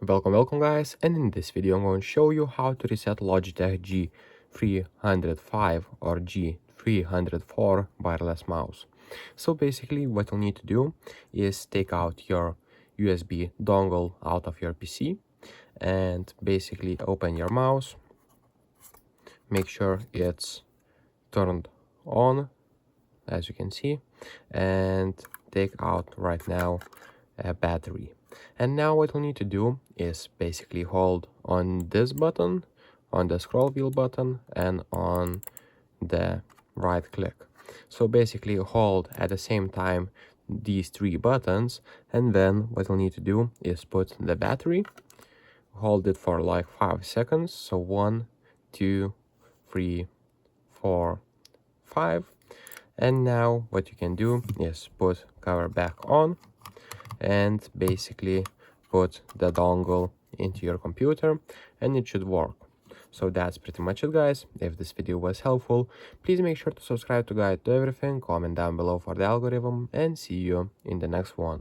Welcome guys, and in this video I'm going to show you how to reset Logitech G305 or G304 wireless mouse. So basically what you'll need to do is take out your USB dongle out of your PC and basically open your mouse, make sure it's turned on as you can see, and take out right now a battery. And now what you'll need to do is basically hold on this button, on the scroll wheel button, and on the right click. So basically hold at the same time these three buttons, and then what you'll need to do is put the battery, hold it for like 5 seconds. So 1, 2, 3, 4, 5. And now what you can do is put cover back on and basically put the dongle into your computer and it should work. So that's pretty much it guys. If this video was helpful, please make sure to subscribe to Guide to Everything, comment down below for the algorithm, and see you in the next one.